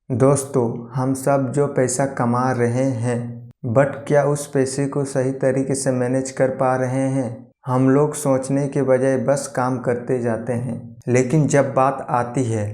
दोस्तों, हम सब जो पैसा कमा रहे हैं, बट क्या उस पैसे को सही तरीके से मैनेज कर पा रहे हैं? हम लोग सोचने के बजाय बस काम करते जाते हैं। लेकिन जब बात आती है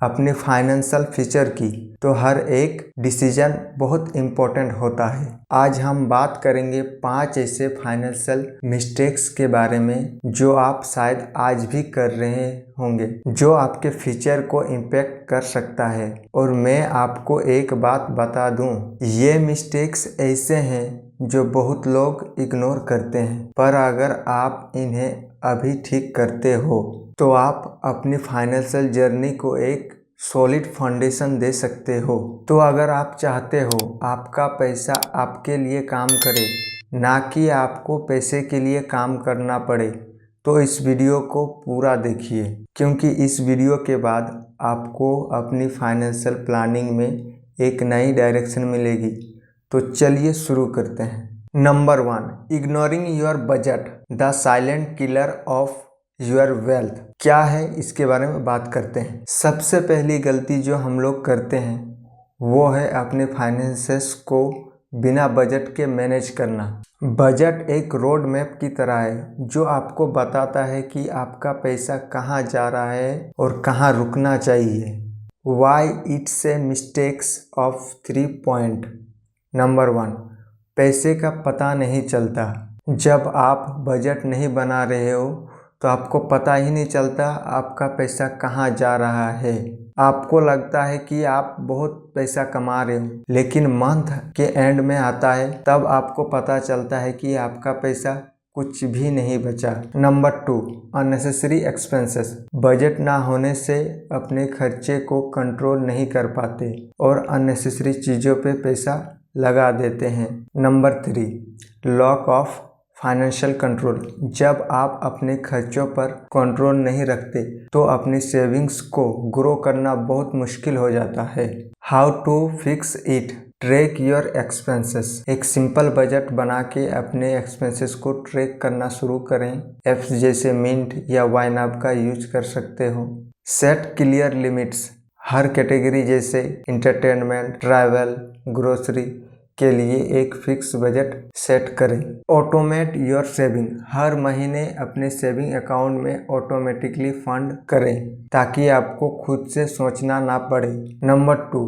अपने फाइनेंशियल फ्यूचर की, तो हर एक डिसीजन बहुत इम्पोर्टेंट होता है। आज हम बात करेंगे 5 ऐसे फाइनेंशियल मिस्टेक्स के बारे में जो आप शायद आज भी कर रहे होंगे, जो आपके फ्यूचर को इम्पैक्ट कर सकता है। और मैं आपको एक बात बता दूं, ये मिस्टेक्स ऐसे हैं जो बहुत लोग इग्नोर करते हैं, पर अगर आप इन्हें अभी ठीक करते हो तो आप अपनी फाइनेंशियल जर्नी को एक सॉलिड फाउंडेशन दे सकते हो। तो अगर आप चाहते हो आपका पैसा आपके लिए काम करे, ना कि आपको पैसे के लिए काम करना पड़े, तो इस वीडियो को पूरा देखिए, क्योंकि इस वीडियो के बाद आपको अपनी फाइनेंशियल प्लानिंग में एक नई डायरेक्शन मिलेगी। तो चलिए शुरू करते हैं। Number 1, ignoring your budget, the silent killer of your wealth. क्या है, इसके बारे में बात करते हैं। सबसे पहली गलती जो हम लोग करते हैं वो है अपने फाइनेंसेस को बिना बजट के मैनेज करना। बजट एक रोड मैप की तरह है जो आपको बताता है कि आपका पैसा कहाँ जा रहा है और कहाँ रुकना चाहिए। Why it's a mistakes of 3 point। Number 1, पैसे का पता नहीं चलता। जब आप बजट नहीं बना रहे हो तो आपको पता ही नहीं चलता आपका पैसा कहाँ जा रहा है। आपको लगता है कि आप बहुत पैसा कमा रहे हो, लेकिन मंथ के एंड में आता है तब आपको पता चलता है कि आपका पैसा कुछ भी नहीं बचा। Number 2, unnecessary expenses. बजट ना होने से अपने खर्चे को कंट्रोल नहीं कर पाते और अननेसेसरी चीज़ों पे पैसा लगा देते हैं। Number 3, lock of financial control. जब आप अपने खर्चों पर कंट्रोल नहीं रखते तो अपनी सेविंग्स को ग्रो करना बहुत मुश्किल हो जाता है। How to fix it, track your expenses. एक सिंपल बजट बना के अपने एक्सपेंसेस को ट्रैक करना शुरू करें। ऐप्स जैसे मिंट या YNAB का यूज कर सकते हो। Set clear limits. हर कैटेगरी जैसे एंटरटेनमेंट, ट्रैवल, ग्रोसरी के लिए एक फिक्स बजट सेट करें। Automate your saving. हर महीने अपने सेविंग अकाउंट में ऑटोमेटिकली फंड करें ताकि आपको खुद से सोचना ना पड़े। Number 2,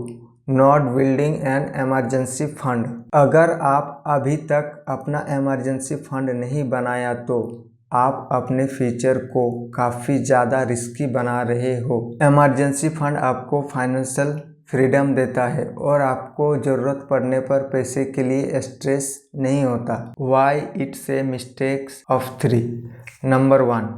not building an emergency fund. अगर आप अभी तक अपना इमरजेंसी फंड नहीं बनाया तो आप अपने फ्यूचर को काफ़ी ज़्यादा रिस्की बना रहे हो। इमरजेंसी फंड आपको फाइनेंशियल फ्रीडम देता है और आपको ज़रूरत पड़ने पर पैसे के लिए स्ट्रेस नहीं होता। Why it's a mistakes of 3। Number 1,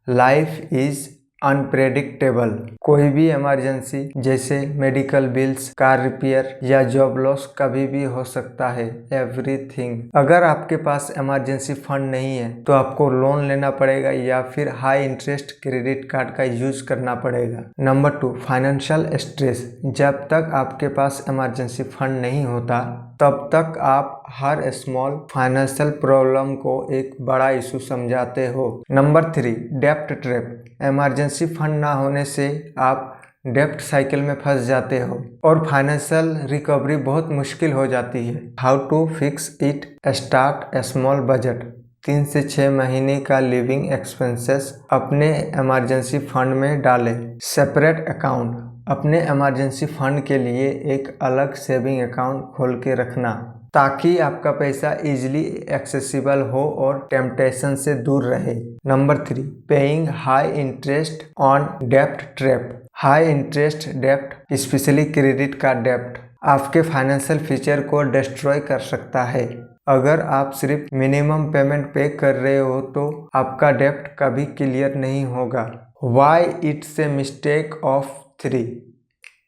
life is unpredictable. कोई भी इमरजेंसी जैसे मेडिकल बिल्स, कार रिपेयर या जॉब लॉस कभी भी हो सकता है। एवरीथिंग। अगर आपके पास इमरजेंसी फंड नहीं है तो आपको लोन लेना पड़ेगा या फिर हाई इंटरेस्ट क्रेडिट कार्ड का यूज करना पड़ेगा। Number 2, financial stress. जब तक आपके पास इमरजेंसी फंड नहीं होता तब तक आप हर स्मॉल फाइनेंशियल प्रॉब्लम को एक बड़ा इशू समझाते हो। नंबर 3, डेप्ट ट्रैप। इमरजेंसी फंड ना होने से आप डेप्ट साइकिल में फंस जाते हो और फाइनेंशियल रिकवरी बहुत मुश्किल हो जाती है। How to fix it, start small budget. 3 से 6 महीने का लिविंग एक्सपेंसेस अपने इमरजेंसी फंड में डालें। Separate account. अपने इमरजेंसी फंड के लिए एक अलग सेविंग अकाउंट खोल के रखना ताकि आपका पैसा इजीली एक्सेसिबल हो और टेम्पटेशन से दूर रहे। Number 3, paying high interest on dept trap. High interest dept, specially credit card डेप्ट, आपके फाइनेंशियल फ्यूचर को डिस्ट्रॉय कर सकता है। अगर आप सिर्फ मिनिमम पेमेंट पे कर रहे हो तो आपका डेप्ट कभी क्लियर नहीं होगा। Why it's a mistake of 3।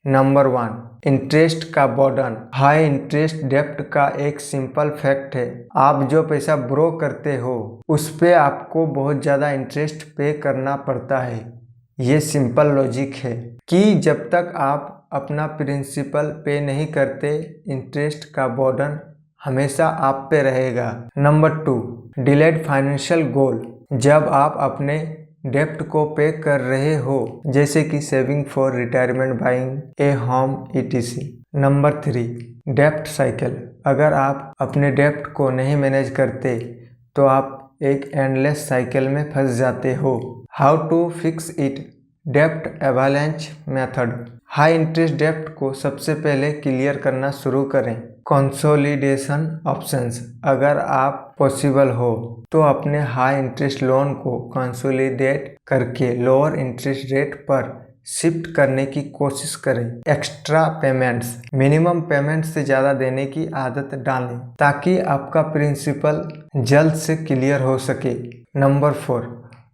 Number 1, interest का बर्डन। हाई इंटरेस्ट डेप्ट का एक सिंपल फैक्ट है, आप जो पैसा ब्रो करते हो उस पे आपको बहुत ज़्यादा इंटरेस्ट पे करना पड़ता है। ये सिंपल लॉजिक है कि जब तक आप अपना प्रिंसिपल पे नहीं करते, इंटरेस्ट का बर्डन हमेशा आप पे रहेगा। Number 2, delayed financial goal. जब आप अपने डेप्ट को पे कर रहे हो, जैसे कि saving for retirement, buying a home etc। Number 3, डेप्ट साइकिल। अगर आप अपने डेप्ट को नहीं मैनेज करते तो आप एक एंडलेस साइकिल में फंस जाते हो। How to fix it? डेप्ट एवालांच मेथड। हाई इंटरेस्ट डेप्ट को सबसे पहले क्लियर करना शुरू करें। Consolidation options. अगर आप पॉसिबल हो तो अपने हाई इंटरेस्ट लोन को कंसोलिडेट करके लोअर इंटरेस्ट रेट पर शिफ्ट करने की कोशिश करें। Extra payments. मिनिमम पेमेंट से ज़्यादा देने की आदत डालें ताकि आपका प्रिंसिपल जल्द से क्लियर हो सके। Number 4,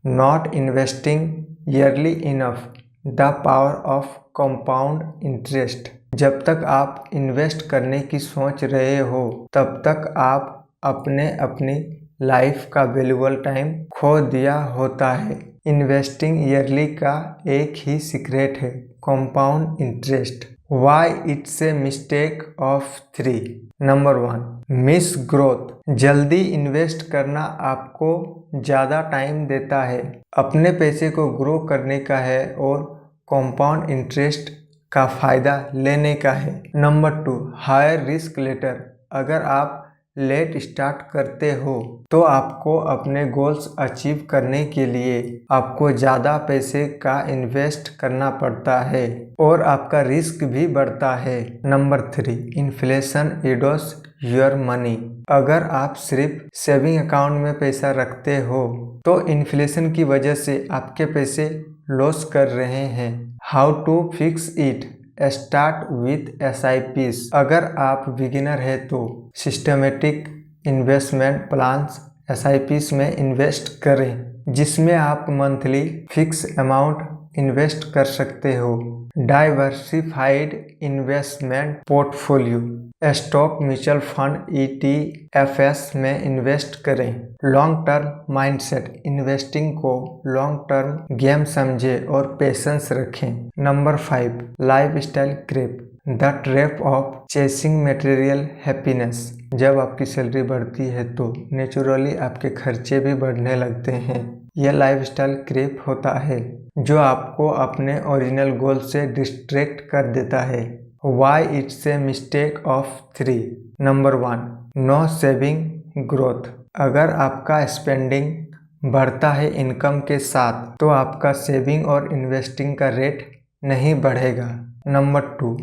not investing yearly enough, the power of compound interest. जब तक आप इन्वेस्ट करने की सोच रहे हो तब तक आप अपनी लाइफ का वैल्यूएबल टाइम खो दिया होता है। इन्वेस्टिंग ईयरली का एक ही सीक्रेट है, compound interest. Y it's a mistake of 3। Number 1, miss growth. जल्दी इन्वेस्ट करना आपको ज़्यादा टाइम देता है, अपने पैसे को ग्रो करने का है और कंपाउंड इंटरेस्ट का फ़ायदा लेने का है। Number 2, higher risk later. अगर आप लेट स्टार्ट करते हो तो आपको अपने गोल्स अचीव करने के लिए आपको ज़्यादा पैसे का इन्वेस्ट करना पड़ता है और आपका रिस्क भी बढ़ता है। Number 3, inflation erodes your money. अगर आप सिर्फ सेविंग अकाउंट में पैसा रखते हो तो इन्फ्लेशन की वजह से आपके पैसे लॉस कर रहे हैं। How to fix it? Start with SIPs। अगर आप बिगिनर है तो सिस्टमेटिक इन्वेस्टमेंट प्लान्स SIPs में इन्वेस्ट करें, जिसमें आप मंथली फिक्स अमाउंट इन्वेस्ट कर सकते हो। Diversified investment portfolio. Stock, mutual fund ETFs में इन्वेस्ट करें। Long term mindset. इन्वेस्टिंग को लॉन्ग टर्म गेम समझे और पेशेंस रखें। Number 5, lifestyle crepe, the trap of chasing material happiness. जब आपकी सैलरी बढ़ती है तो नेचुरली आपके खर्चे भी बढ़ने लगते हैं। यह लाइफस्टाइल क्रेप होता है जो आपको अपने ओरिजिनल गोल से डिस्ट्रैक्ट कर देता है। Why it's a mistake of 3। Number 1, no saving growth. अगर आपका स्पेंडिंग बढ़ता है इनकम के साथ तो आपका सेविंग और इन्वेस्टिंग का रेट नहीं बढ़ेगा। Number 2,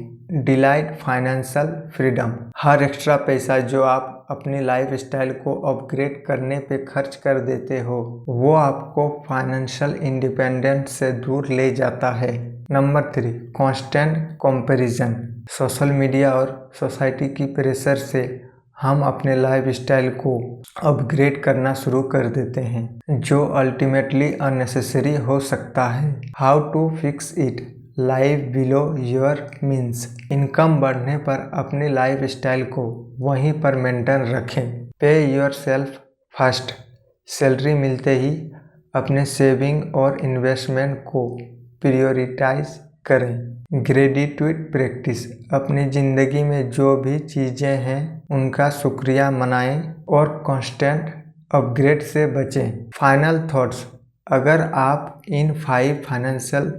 delight financial freedom. हर एक्स्ट्रा पैसा जो आप अपनी लाइफ स्टाइल को अपग्रेड करने पे खर्च कर देते हो वो आपको फाइनेंशियल इंडिपेंडेंस से दूर ले जाता है। Number 3, constant comparison. Social media और सोसाइटी की प्रेशर से हम अपने लाइफ स्टाइल को अपग्रेड करना शुरू कर देते हैं जो अल्टीमेटली अननेसेसरी हो सकता है। How to fix it? Live below your means. Income बढ़ने पर अपनी लाइफ स्टाइल को वहीं पर मेंटेन रखें। पे योर सेल्फ फर्स्ट। सैलरी मिलते ही अपने सेविंग और इन्वेस्टमेंट को प्रायोरिटाइज करें। Gratitude practice. अपनी ज़िंदगी में जो भी चीज़ें हैं उनका शुक्रिया मनाएं और कांस्टेंट अपग्रेड से बचें। Final thoughts. अगर आप इन 5 फाइनेंशियल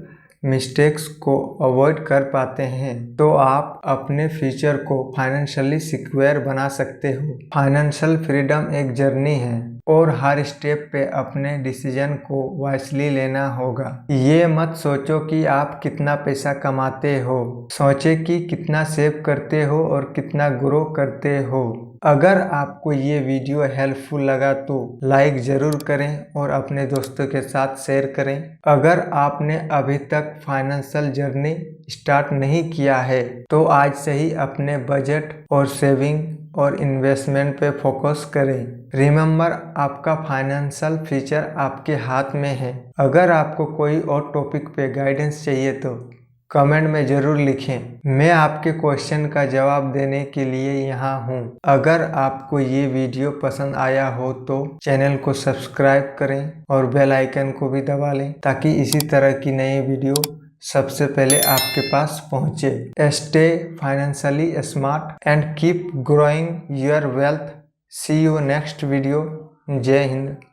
मिस्टेक्स को अवॉइड कर पाते हैं तो आप अपने फ्यूचर को फाइनेंशियली सिक्योर बना सकते हो। फाइनेंशियल फ्रीडम एक जर्नी है और हर स्टेप पे अपने डिसीजन को वाइसली लेना होगा। ये मत सोचो कि आप कितना पैसा कमाते हो, सोचे कि कितना सेव करते हो और कितना ग्रो करते हो। अगर आपको ये वीडियो हेल्पफुल लगा तो लाइक ज़रूर करें और अपने दोस्तों के साथ शेयर करें। अगर आपने अभी तक फाइनेंशियल जर्नी स्टार्ट नहीं किया है तो आज से ही अपने बजट और सेविंग और इन्वेस्टमेंट पे फोकस करें। रिमेंबर, आपका फाइनेंशियल फ्यूचर आपके हाथ में है। अगर आपको कोई और टॉपिक पे गाइडेंस चाहिए तो कमेंट में ज़रूर लिखें। मैं आपके क्वेश्चन का जवाब देने के लिए यहाँ हूँ। अगर आपको ये वीडियो पसंद आया हो तो चैनल को सब्सक्राइब करें और बेल आइकन को भी दबा लें ताकि इसी तरह की नई वीडियो सबसे पहले आपके पास पहुँचे। Stay financially smart and keep growing your wealth. See you next video. जय हिंद।